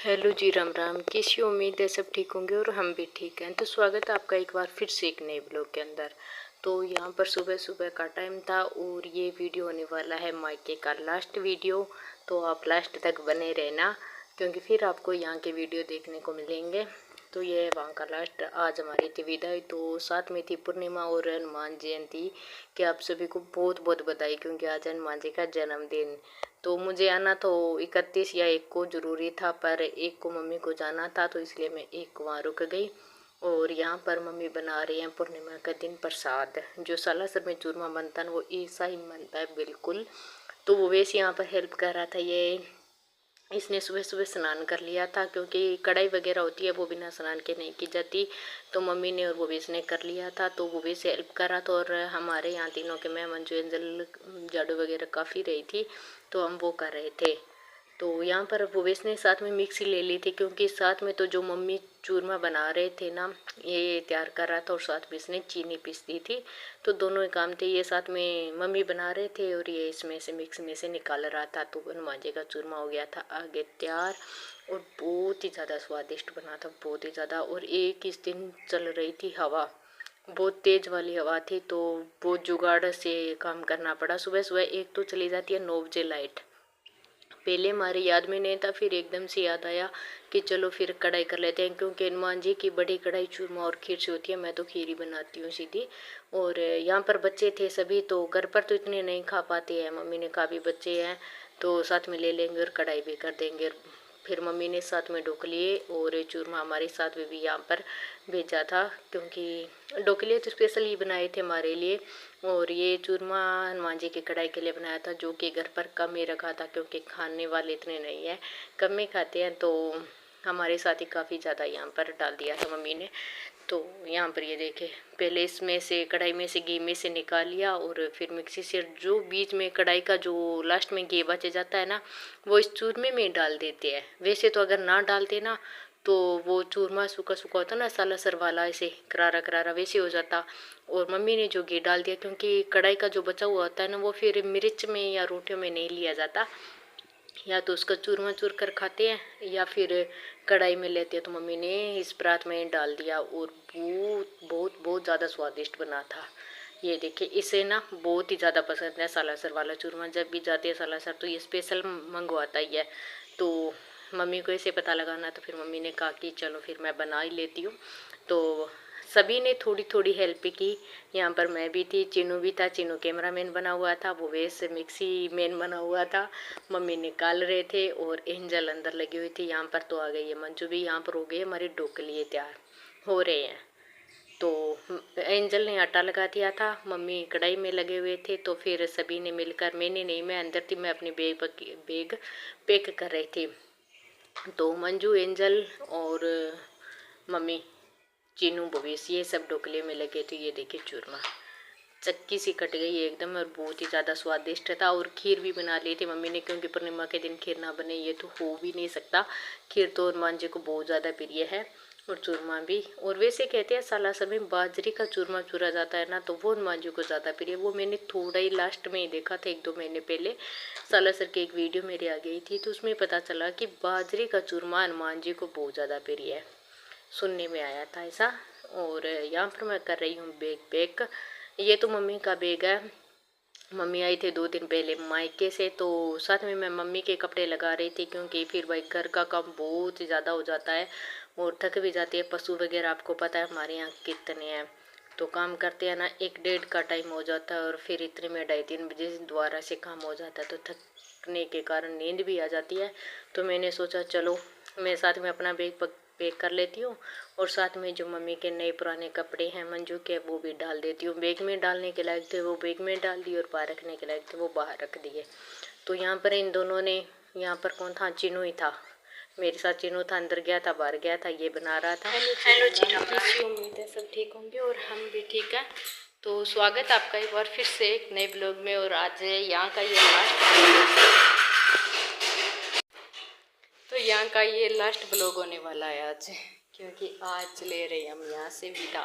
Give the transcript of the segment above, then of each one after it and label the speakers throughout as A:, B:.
A: Hello जी, राम राम। कैसी उम्मीद है सब ठीक होंगे और हम भी ठीक हैं। तो स्वागत है आपका एक बार फिर से एक नए ब्लॉग के अंदर। तो यहाँ पर सुबह सुबह का टाइम था और ये वीडियो होने वाला है मायके का लास्ट वीडियो। तो आप लास्ट तक बने रहना क्योंकि फिर आपको यहाँ के वीडियो देखने को मिलेंगे। तो ये है वहाँ का लास्ट। आज हमारी थी विदाई, तो साथ में थी पूर्णिमा और हनुमान जयंती। कि आप सभी को बहुत बहुत बधाई क्योंकि आज हनुमान जी का जन्मदिन। तो मुझे आना तो 31 या 1 को ज़रूरी था, पर 1 को मम्मी को जाना था तो इसलिए मैं 1 को वहाँ रुक गई। और यहाँ पर मम्मी बना रही हैं पूर्णिमा का दिन प्रसाद। जो सालासर में चूरमा बनता है वो ऐसा ही बनता है बिल्कुल। तो वो वैसे यहाँ पर हेल्प कर रहा था। ये इसने सुबह सुबह स्नान कर लिया था क्योंकि कढ़ाई वगैरह होती है वो बिना स्नान के नहीं की जाती। तो मम्मी ने और भूवेश ने कर लिया था, तो भूवेश से हेल्प करा। तो और हमारे यहाँ तीनों के मैं मंजू एंजल झाड़ू वगैरह काफ़ी रही थी तो हम वो कर रहे थे। तो यहाँ पर भूवेश ने साथ में मिक्सी ले ली थी क्योंकि साथ में तो जो मम्मी चूरमा बना रहे थे ना ये तैयार कर रहा था और साथ में इसने चीनी पीस दी थी। तो दोनों ही काम थे, ये साथ में मम्मी बना रहे थे और ये इसमें से मिक्स में से निकाल रहा था। तो हनुमान जी का चूरमा हो गया था आगे तैयार और बहुत ही ज़्यादा स्वादिष्ट बना था, बहुत ही ज़्यादा। और एक इस दिन चल रही थी हवा, बहुत तेज वाली हवा थी, तो बहुत जुगाड़ से काम करना पड़ा। सुबह सुबह एक तो चली जाती है 9 बजे लाइट, पहले हमारे याद में नहीं था, फिर एकदम से याद आया कि चलो फिर कढ़ाई कर लेते हैं क्योंकि हनुमान जी की बड़ी कढ़ाई चूरमा और खीर से होती है। मैं तो खीर ही बनाती हूँ सीधी। और यहाँ पर बच्चे थे सभी, तो घर पर तो इतने नहीं खा पाते हैं। मम्मी ने कहा भी बच्चे हैं तो साथ में ले लेंगे और कढ़ाई भी कर देंगे। फिर मम्मी ने साथ में ढोकलिए और चूरमा हमारे साथ में भी यहाँ पर भेजा था क्योंकि ढोकलिए तो स्पेशल ही बनाए थे हमारे लिए। और ये चूरमा हनुमान जी की कढ़ाई के लिए बनाया था जो कि घर पर कम ही रखा था क्योंकि खाने वाले इतने नहीं है, कम ही खाते हैं। तो हमारे साथ ही काफ़ी ज़्यादा यहाँ पर डाल दिया था मम्मी ने। तो यहाँ पर ये देखे, पहले इसमें से कढ़ाई में से घी में से निकाल लिया और फिर मिक्सी से जो बीच में कढ़ाई का जो लास्ट में घी बच जाता है ना वो इस चूरमे में डाल देते हैं। वैसे तो अगर ना डालते ना तो वो चूरमा सूखा सूखा होता ना सालासर वाला, ऐसे करारा करारा वैसे हो जाता। और मम्मी ने जो घी डाल दिया क्योंकि कढ़ाई का जो बचा हुआ होता है ना वो फिर मिर्च में या रोटियों में नहीं लिया जाता, या तो उसका चूरमा चूर कर खाते हैं या फिर कढ़ाई में लेते हैं। तो मम्मी ने इस परात में डाल दिया और बहुत बहुत बहुत ज़्यादा स्वादिष्ट बना था। ये देखिए, इसे ना बहुत ही ज़्यादा पसंद है सालासर वाला चूरमा। जब भी जाते हैं सालासर तो ये स्पेशल मंगवाता ही है। तो मम्मी को ऐसे पता लगाना, तो फिर मम्मी ने कहा कि चलो फिर मैं बना ही लेती हूँ। तो सभी ने थोड़ी थोड़ी हेल्प की। यहाँ पर मैं भी थी, चिनू भी था, चिनू कैमरामैन बना हुआ था, वो वैसे मिक्सी मैन बना हुआ था, मम्मी निकाल रहे थे और एंजल अंदर लगी हुई थी। यहाँ पर तो आ गई है मंजू भी, यहाँ पर हो गई हमारी ढोकली तैयार हो रहे हैं। तो एंजल ने आटा लगा दिया था, मम्मी कढ़ाई में लगे हुए थे। तो फिर सभी ने मिलकर, मैंने नहीं, मैं अंदर थी, मैं अपनी बैग पैक कर रही थी। तो मंजू, एंजल और मम्मी, चीनू, भविष्य ये सब ढोकले में लगे थे। ये देखिए चूरमा चक्की सी कट गई एकदम और बहुत ही ज़्यादा स्वादिष्ट था। और खीर भी बना ली थी मम्मी ने क्योंकि पूर्णिमा के दिन खीर ना बने ये तो हो भी नहीं सकता। खीर तो हनुमान जी को बहुत ज़्यादा प्रिय है और चूरमा भी। और वैसे कहते हैं सालासर में बाजरे का चूरमा चूरा जाता है ना, तो वो हनुमान जी को ज़्यादा प्रिय। वो मैंने थोड़ा ही लास्ट में ही देखा था, 1-2 महीने पहले सालासर की एक वीडियो मेरी आ गई थी तो उसमें पता चला कि बाजरे का चूरमा हनुमान जी को बहुत ज़्यादा प्रिय है, सुनने में आया था ऐसा। और यहाँ पर मैं कर रही हूँ बैग पैक। ये तो मम्मी का बैग है, मम्मी आई थे 2 दिन पहले मायके से, तो साथ में मैं मम्मी के कपड़े लगा रही थी क्योंकि फिर भाई घर का काम बहुत ही ज़्यादा हो जाता है और थक भी जाती है। पशु वगैरह आपको पता है हमारे यहाँ कितने हैं, तो काम करते हैं ना 1-1:30 का टाइम हो जाता है और फिर इतने में 2:30-3 बजे दोबारा से काम हो जाता है, तो थकने के कारण नींद भी आ जाती है। तो मैंने सोचा चलो मैं साथ में अपना बैग पैक कर लेती हूँ और साथ में जो मम्मी के नए पुराने कपड़े हैं मंजू के वो भी डाल देती हूँ। बैग में डालने के लायक थे वो बैग में डाल दिए और बाहर रखने के लायक थे वो बाहर रख दिए। तो यहाँ पर इन दोनों ने, यहाँ पर कौन था, चिनू ही था मेरे साथ। चिनू था अंदर गया था, बाहर गया था, ये बना रहा था। हेलो जी, कैसी उम्मीद है सब ठीक होंगे और हम भी ठीक है। तो स्वागत आपका एक बार फिर से एक नए ब्लॉग में। और आज यहाँ का ये लास्ट, तो यहाँ का ये लास्ट ब्लॉग होने वाला है आज, क्योंकि आज ले रहे हैं हम यहाँ से विदा।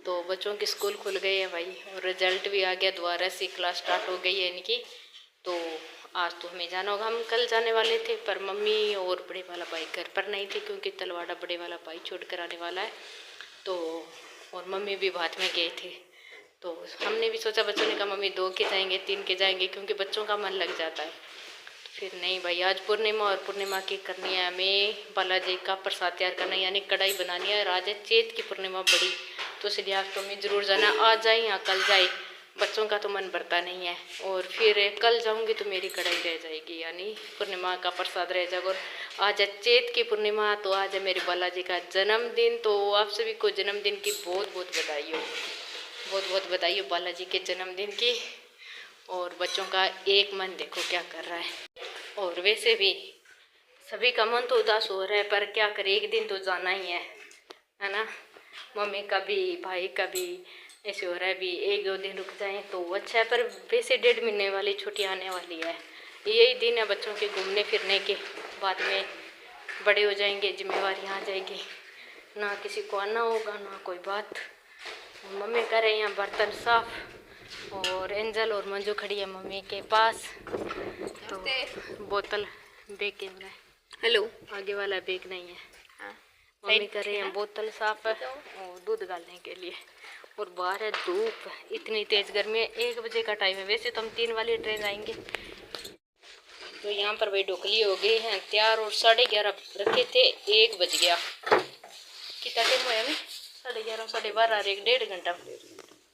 A: तो बच्चों के स्कूल खुल गए हैं भाई और रिजल्ट भी आ गया, दोबारा से क्लास स्टार्ट हो गई है इनकी। तो आज तो हमें जाना होगा। हम कल जाने वाले थे पर मम्मी और बड़े वाला भाई घर पर नहीं थे क्योंकि तलवाड़ा बड़े वाला भाई छोड़ कर आने वाला है। तो और मम्मी भी बाद में गए थे, तो हमने भी सोचा, बच्चों ने कहा मम्मी 2 के जाएंगे 3 के जाएंगे क्योंकि बच्चों का मन लग जाता है। फिर नहीं भाई, आज पूर्णिमा और पूर्णिमा की करनी है हमें बालाजी का प्रसाद तैयार करना है, यानी कढ़ाई बनानी है। और आज है चैत की पूर्णिमा बड़ी, तो इसलिए आज तो हमें ज़रूर जाना, आज जाए या कल जाए, बच्चों का तो मन भरता नहीं है। और फिर कल जाऊंगी तो मेरी कढ़ाई रह जाएगी, यानी पूर्णिमा का प्रसाद रह जाएगा। और आज है चैत की पूर्णिमा, तो आज है मेरे बालाजी का जन्मदिन। तो आप सभी को जन्मदिन की बहुत बहुत बधाई हो, बहुत बहुत बधाई हो बालाजी के जन्मदिन की। और बच्चों का एक मन देखो क्या कर रहा है। और वैसे भी सभी का मन तो उदास हो रहा है, पर क्या करें, एक दिन तो जाना ही है ना। मम्मी का भी भाई का भी ऐसे हो रहा है, भी 1-2 दिन रुक जाएं तो अच्छा है। पर वैसे 1.5 महीने वाली छुट्टी आने वाली है, यही दिन है बच्चों के घूमने फिरने के। बाद में बड़े हो जाएंगे, जिम्मेवारियाँ आ जाएगी, ना किसी को आना होगा ना कोई बात। मम्मी कर रहे हैं यहाँ बर्तन साफ, और एंजल और मंजू खड़ी है मम्मी के पास। तो बोतल बैग के है, हेलो, आगे वाला बैग नहीं है। हाँ, मम्मी कर रहे हैं बोतल साफ है और दूध डालने के लिए। और बाहर है धूप, इतनी तेज गर्मी है। 1 बजे का टाइम है, वैसे तो हम 3 वाली ट्रेन आएंगे। तो यहाँ पर भाई ढोकली हो गई हैं तैयार, और 11:30 रखे थे, 1 बज गया। कितना टाइम हुआ हमें? 11:30 12:30, 1.5 घंटा,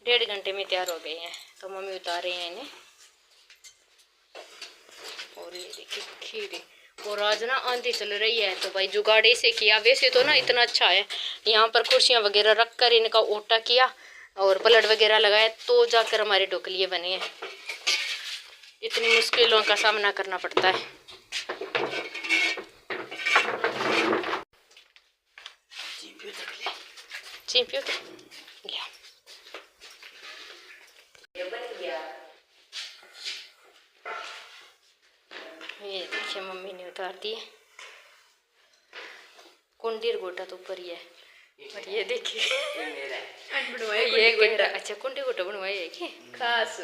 A: 1.5 घंटे में तैयार हो गए हैं। तो मम्मी उतार रहे हैं इन्हें। और ये देखिए खीर, और आज ना आंधी चल रही है तो भाई जुगाड़ ऐसे किया। वैसे तो ना इतना अच्छा है, यहाँ पर कुर्सियाँ वगैरह रख कर इनका ओटा किया और पलट वगैरह लगाया, तो जाकर हमारे ढोकलिए बने हैं। इतनी मुश्किलों का सामना करना पड़ता है। चीपियो गया, ये देखिए मम्मी ने उतार दी है। कुंडीर गोटा तो ऊपर ही है, और ये देखिए ये गोटा, अच्छा कुंडी गोटा बनवाई है कि खास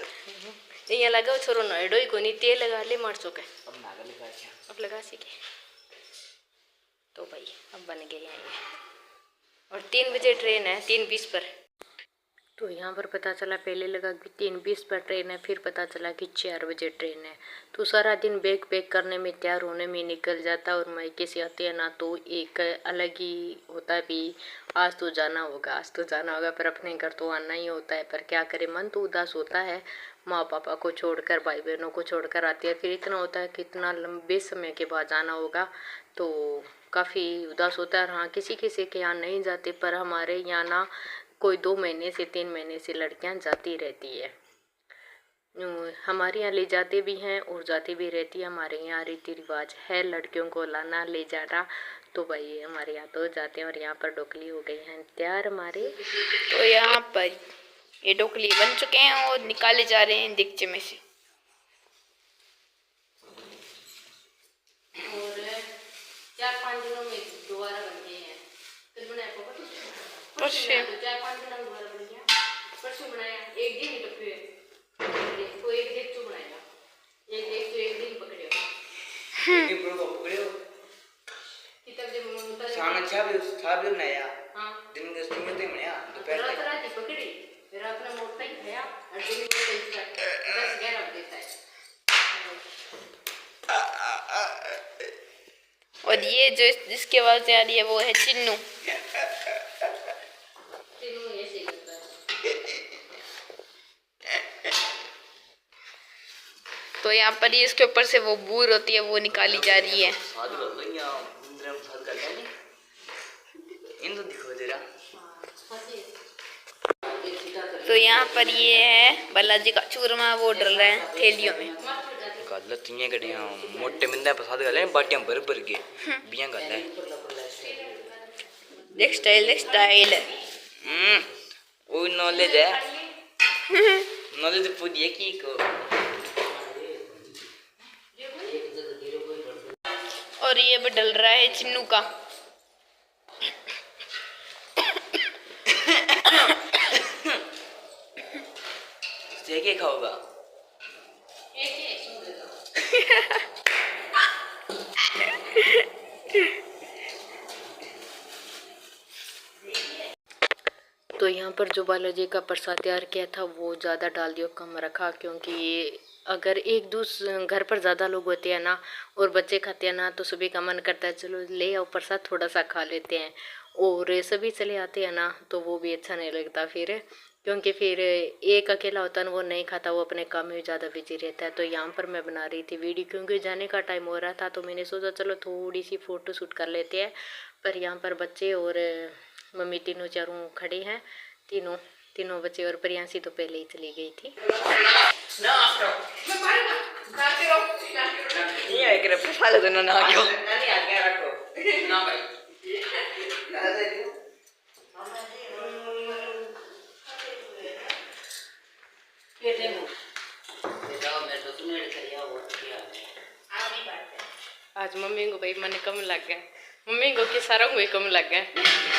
A: यहाँ लगा छोरो नोएडो ही कोनी, तेल लगा ले मारसो के अब लगा सीखे। तो भाई अब बन गए हैं ये, और 3 बजे ट्रेन है, 3:20 पर। तो यहाँ पर पता चला, पहले लगा कि 3:20 पर ट्रेन है, फिर पता चला कि 4 बजे ट्रेन है। तो सारा दिन बैग पैक करने में, तैयार होने में निकल जाता। और मायके से आते हैं ना तो एक अलग ही होता है भी, आज तो जाना होगा, आज तो जाना होगा, पर अपने घर तो आना ही होता है। पर क्या करें, मन तो उदास होता है, माँ पापा को छोड़कर, भाई बहनों को छोड़कर आती है। फिर इतना होता है कि इतना लंबे समय के बाद जाना होगा, तो काफ़ी उदास होता है। हाँ, किसी किसी के यहाँ नहीं जाते, पर हमारे यहाँ ना कोई 2 महीने से 3 महीने से लड़कियां जाती रहती है। हमारे यहाँ ले जाते भी हैं और जाती भी रहती है। हमारे यहाँ रीति रिवाज है लड़कियों को लाना ले जाना, तो भाई हमारे यहाँ तो जाते हैं। और यहाँ पर ढोकली हो गई हैं तैयार हमारे।
B: तो यहाँ पर ये ढोकली बन चुके हैं और निकाले जा रहे हैं देगचे में से।
A: और 4-5 दिनों में दोबारा बन गए हैं। फिर बनाया 4-5 दिनों में दोबारा बन गया। परसों बनाया, 1 दिन ही तो फिर तो 1 दिन तो बनाएगा, 1 दिन तो 1 दिन पकड़े कितब जब मुंता
C: सामने छाप बनाया।
A: हाँ,
C: दिन के समय तो बनाया दोपहर
A: रात रात ही पकड़ी, फिर रात में मोटा ही खाया, और दिन में 10-11 बजे तक।
B: और ये जो जिसके आवाज आ रही है वो है चिन्नू।
A: ऐसे ही करता है।
B: तो यहाँ पर ही इसके ऊपर से वो बूर होती है वो निकाली जा रही है। तो यहाँ पर ये है बालाजी का चूरमा, वो डल रहा है थैलियों में।
C: मोटे मिंदा प्रसाद गले बाटियां भर भर के बियां गले
B: देख स्टाइल
C: वो नॉलेज है नॉलेज पूरी है कि को।
B: और ये भी डल रहा है चिन्नू का।
C: क्या खाओगा?
A: तो यहाँ पर जो बालाजी का प्रसाद तैयार किया था वो ज़्यादा डाल दियो, कम रखा, क्योंकि अगर एक दूसरे घर पर ज़्यादा लोग होते हैं ना और बच्चे खाते हैं ना तो सभी का मन करता है चलो ले आओ प्रसाद, थोड़ा सा खा लेते हैं, और सभी चले आते हैं ना तो वो भी अच्छा नहीं लगता फिर, क्योंकि फिर एक अकेला होता है ना वो नहीं खाता, वो अपने काम में ज़्यादा बिजी रहता है। तो यहाँ पर मैं बना रही थी वीडियो, क्योंकि जाने का टाइम हो रहा था तो मैंने सोचा चलो थोड़ी सी फ़ोटो शूट कर लेते हैं। पर यहाँ पर बच्चे और मम्मी तीनों चारों खड़े हैं, तीनों बच्चे, और प्रियांशी तो पहले ही चली गई थी। आज मम्मी को भाई मन कम लग गया, मम्मी को कि सारा को कम लग गया,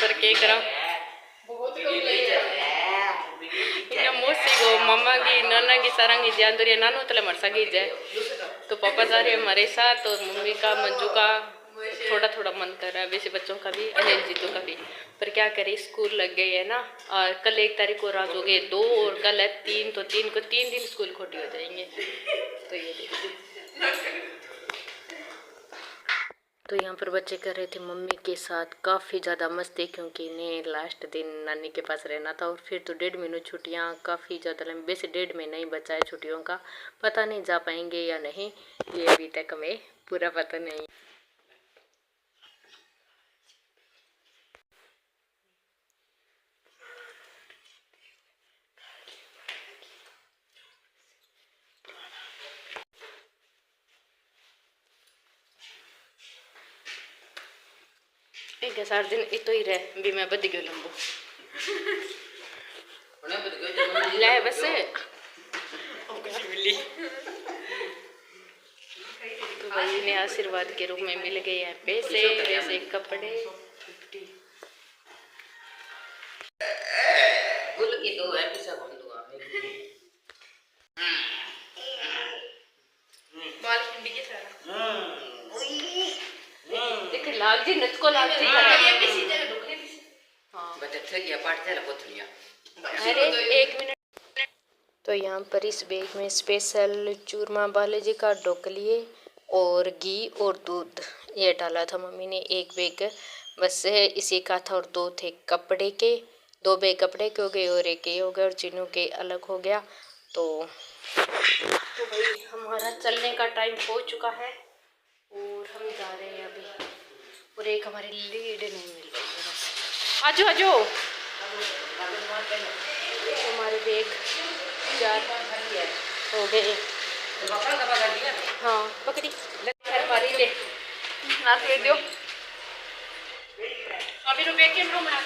A: पर क्या करा इन्हें मौसी को मामा की नाना की सारा की ध्यान दो रही है, नानू तले मरसा की जाए तो पापा जा रहे हैं हमारे साथ, और मम्मी का मंजू का थोड़ा थोड़ा मन कर रहा है, वैसे बच्चों का भी, अनिल जीतू का भी, पर क्या करें स्कूल लग गए है ना। और कल 1 तारीख को राज हो गए 2 और कल है 3, तो 3 दिन स्कूल खोटी हो जाएंगे। तो ये देखिए, तो यहाँ पर बच्चे कर रहे थे मम्मी के साथ काफ़ी ज़्यादा मस्ती, क्योंकि इन्हें लास्ट दिन नानी के पास रहना था, और फिर तो 1.5 महीने छुट्टियाँ काफ़ी ज़्यादा लंबी, वैसे 1.5 महीना ही बचा है छुट्टियों का, पता नहीं जा पाएंगे या नहीं, ये अभी तक हमें पूरा पता नहीं। एक 4 दिन इतो ही रह भी मैं बद गयो लंबो ले बस तो भाई ने आशीर्वाद के रूप में मिल गए हैं पैसे, वैसे कपड़े, लाग जी नचको लाग जी अरे 1 मिनट। तो यहाँ पर इस बैग में स्पेशल चूरमा बालाजी का ढोकलिए और घी और दूध ये डाला था मम्मी ने, 1 बैग बस है इसी का था, और 2 थे कपड़े के, 2 बैग कपड़े के हो गए और 1 ये हो गया, और चिन्नू के अलग हो गया। तो भाई हमारा चलने का टाइम हो चुका है और हम जा रहे हैं अभी, और एक हमारी लीड नहीं मिल रही है, बस आजो आजो हमारे बैग 4 हो गए। हाँ पकड़ी हमारी ले नाथ दो अभी रुपये के बना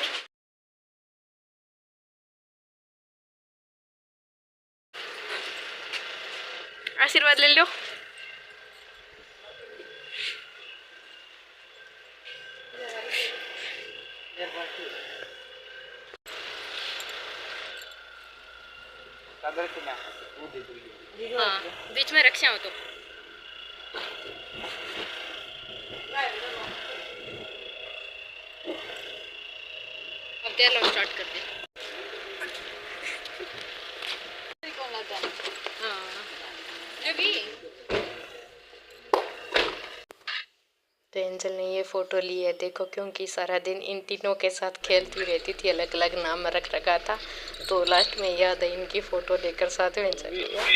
A: आशीर्वाद ले लो। हाँ बीच में रक्षा हो तो अब तेल लो स्टार्ट कर दे। हाँ तो एंजल ने ये फ़ोटो ली है देखो, क्योंकि सारा दिन इन तीनों के साथ खेलती रहती थी, अलग अलग नाम रख रखा था, तो लास्ट में याद है इनकी फ़ोटो लेकर साथ में चल लिया।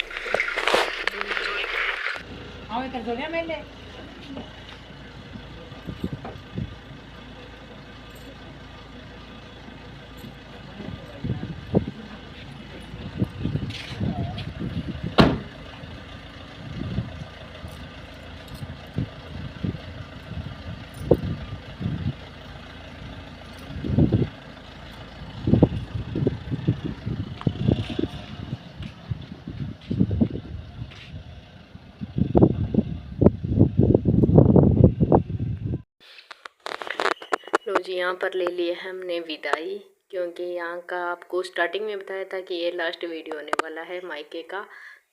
A: लो जी यहाँ पर ले लिया है हमने विदाई, क्योंकि यहाँ का आपको स्टार्टिंग में बताया था कि ये लास्ट वीडियो होने वाला है मायके का,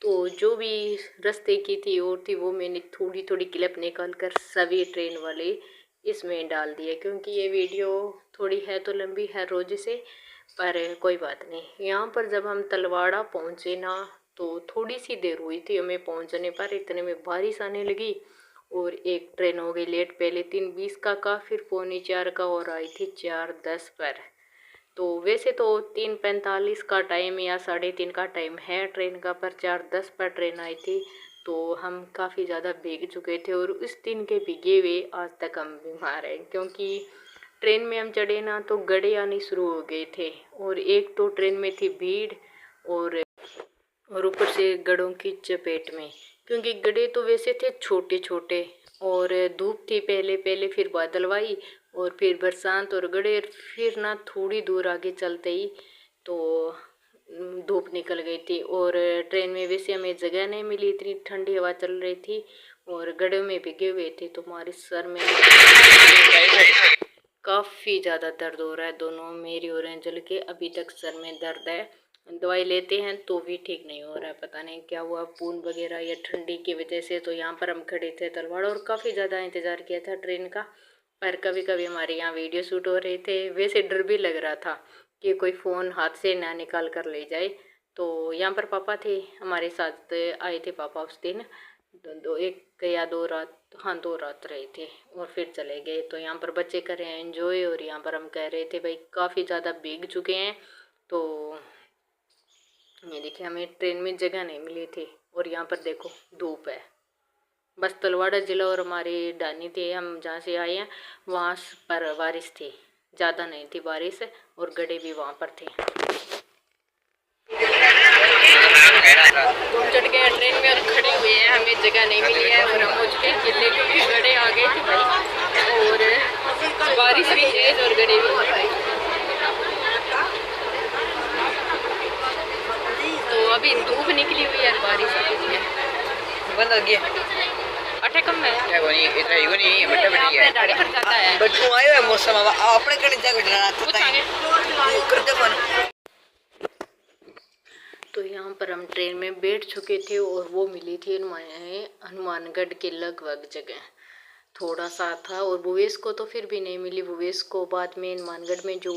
A: तो जो भी रास्ते की थी और थी वो मैंने थोड़ी थोड़ी क्लिप निकाल कर सभी ट्रेन वाले इसमें डाल दिए, क्योंकि ये वीडियो थोड़ी है तो लंबी है रोज से, पर कोई बात नहीं। यहाँ पर जब हम तलवाड़ा पहुँचे ना तो थोड़ी सी देर हुई थी हमें पहुँचने पर, इतने में बारिश आने लगी और एक ट्रेन हो गई लेट, पहले 3:20 का फिर 3:45 का और आई थी 4:10 पर। तो वैसे तो 3:45 का टाइम या 3:30 का टाइम है ट्रेन का, पर 4:10 पर ट्रेन आई थी। तो हम काफ़ी ज़्यादा भीग चुके थे और उस दिन के भीगे हुए आज तक हम बीमार हैं, क्योंकि ट्रेन में हम चढ़े ना तो गड़े आने शुरू हो गए थे और एक तो ट्रेन में थी भीड़ और ऊपर से गड़ों की चपेट में, क्योंकि गड्ढे तो वैसे थे छोटे छोटे और धूप थी पहले पहले, फिर बादलवाई और फिर बरसात और गड्ढे, फिर ना थोड़ी दूर आगे चलते ही तो धूप निकल गई थी और ट्रेन में वैसे हमें जगह नहीं मिली, इतनी ठंडी हवा चल रही थी और गड्ढे में भीगे हुए थे। तो हमारे सर में काफ़ी ज़्यादा दर्द हो रहा है, दोनों मेरी और एंजल के अभी तक सर में दर्द है। दवाई लेते हैं तो भी ठीक नहीं हो रहा है, पता नहीं क्या हुआ, पून वगैरह या ठंडी की वजह से। तो यहाँ पर हम खड़े थे तलवाड़ा और काफ़ी ज़्यादा इंतज़ार किया था ट्रेन का, पर कभी कभी हमारे यहाँ वीडियो शूट हो रहे थे, वैसे डर भी लग रहा था कि कोई फ़ोन हाथ से ना निकाल कर ले जाए। तो यहाँ पर पापा थे हमारे साथ, आए थे पापा उस दिन, एक या दो रात, हाँ 2 रात रहे थे और फिर चले गए। तो यहाँ पर बच्चे कर रहे हैं एंजॉय और यहाँ पर हम कह रहे थे भाई काफ़ी ज़्यादा भीग चुके हैं। तो ये देखिए हमें ट्रेन में जगह नहीं मिली थी और यहाँ पर देखो धूप है। बस तलवाड़ा ज़िला और हमारे डानी थे, हम जहाँ से आए हैं वहाँ पर बारिश थी, ज़्यादा नहीं थी बारिश और गड्ढे भी वहाँ पर थे। हम चढ़ गए ट्रेन में और खड़े हुए हैं, हमें जगह नहीं मिली है और हम हो चुके हैं गिले, क्योंकि गड्ढे आ गए थे भाई और बारिश भी तेज और गड्ढे भी। तो अभी धूप निकली हुई है, बारिश आ रही है,
C: बंद हो गया
A: अठे कम है
C: क्या कोनी इतना ही नहीं बट्टा बड़ी है
A: गाड़ी पर जाता है।
C: बट्टू आयो है मौसम अपने कने जगह डरा तो कर दे मन।
A: तो यहाँ पर हम ट्रेन में बैठ चुके थे और वो मिली थी हनुमानगढ़ के लगभग जगह, थोड़ा सा था और भुवेश को तो फिर भी नहीं मिली। भुवेश को बाद में हनुमानगढ़ में जो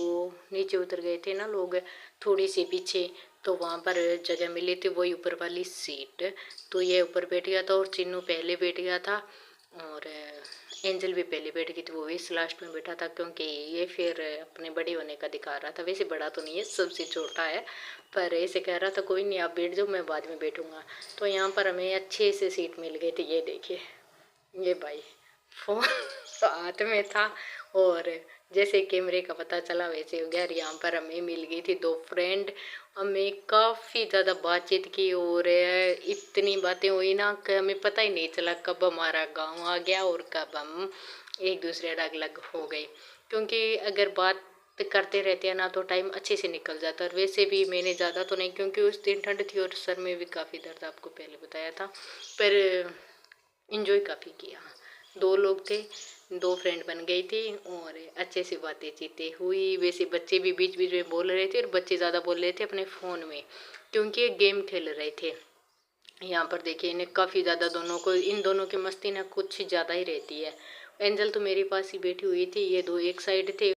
A: नीचे उतर गए थे ना लोग थोड़ी सी पीछे, तो वहाँ पर जगह मिली थी, वही ऊपर वाली सीट। तो ये ऊपर बैठ गया था और चिन्नू पहले बैठ गया था और एंजल भी पहले बैठ गई थी, भुवेश लास्ट में बैठा था, क्योंकि ये फिर अपने बड़े होने का दिखा रहा था। वैसे बड़ा तो नहीं है, सबसे छोटा है, पर ऐसे कह रहा था कोई नहीं आप बैठ जाओ मैं बाद में बैठूंगा। तो यहाँ पर हमें अच्छे से सीट मिल गई थी। ये देखिए ये भाई फोन तो हाथ में था और जैसे कैमरे का पता चला वैसे हो गया। यहाँ पर हमें मिल गई थी 2 फ्रेंड, हमें काफ़ी ज़्यादा बातचीत की और इतनी बातें हुई ना कि हमें पता ही नहीं चला कब हमारा गांव आ गया और कब हम एक दूसरे अलग हो गए, क्योंकि अगर बात करते रहते हैं ना तो टाइम अच्छे से निकल जाता है। और वैसे भी मैंने ज़्यादा तो नहीं, क्योंकि उस दिन ठंड थी और सर में भी काफ़ी दर्द, आपको पहले बताया था, पर इंजॉय काफ़ी किया। 2 लोग थे, 2 फ्रेंड बन गई थी और अच्छे से बातें चीतें हुई। वैसे बच्चे भी बीच बीच में बोल रहे थे और बच्चे ज़्यादा बोल रहे थे अपने फ़ोन में, क्योंकि ये गेम खेल रहे थे। यहाँ पर देखिए इन्हें काफ़ी ज़्यादा दोनों को, इन दोनों की मस्ती ना कुछ ज़्यादा ही रहती है। एंजल तो मेरे पास ही बैठी हुई थी, ये 2 एक साइड थे।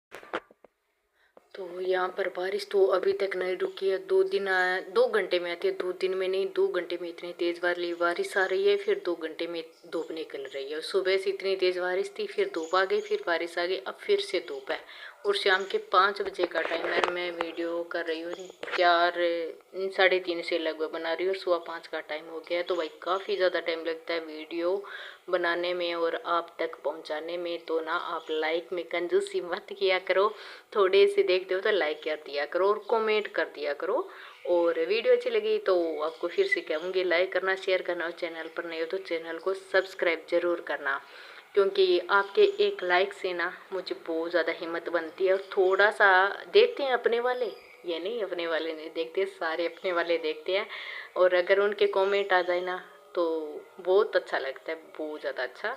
A: तो यहाँ पर बारिश तो अभी तक नहीं रुकी है, 2 घंटे में आती है, 2 दिन में नहीं, 2 घंटे में इतनी तेज़ वाली बारिश आ रही है, फिर 2 घंटे में धूप निकल रही है। सुबह से इतनी तेज़ बारिश थी, फिर धूप आ गई, फिर बारिश आ गई, अब फिर से धूप है और शाम के 5 बजे का टाइम है। मैं वीडियो कर रही हूँ 3:30 से लगभग बना रही हूँ, सुबह 5 का टाइम हो गया है। तो भाई काफ़ी ज़्यादा टाइम लगता है वीडियो बनाने में और आप तक पहुंचाने में, तो ना आप लाइक में कंजूसी मत किया करो, थोड़े से देखते हो तो लाइक कर दिया करो और कमेंट कर दिया करो। और वीडियो अच्छी लगी तो आपको फिर से कहूँगी लाइक करना, शेयर करना और चैनल पर नहीं हो तो चैनल को सब्सक्राइब ज़रूर करना, क्योंकि आपके एक लाइक से ना मुझे बहुत ज़्यादा हिम्मत बनती है। और थोड़ा सा देखते हैं अपने वाले, ये नहीं अपने वाले नहीं देखते, सारे अपने वाले देखते हैं, और अगर उनके कमेंट आ जाए ना तो बहुत अच्छा लगता है, बहुत ज़्यादा अच्छा।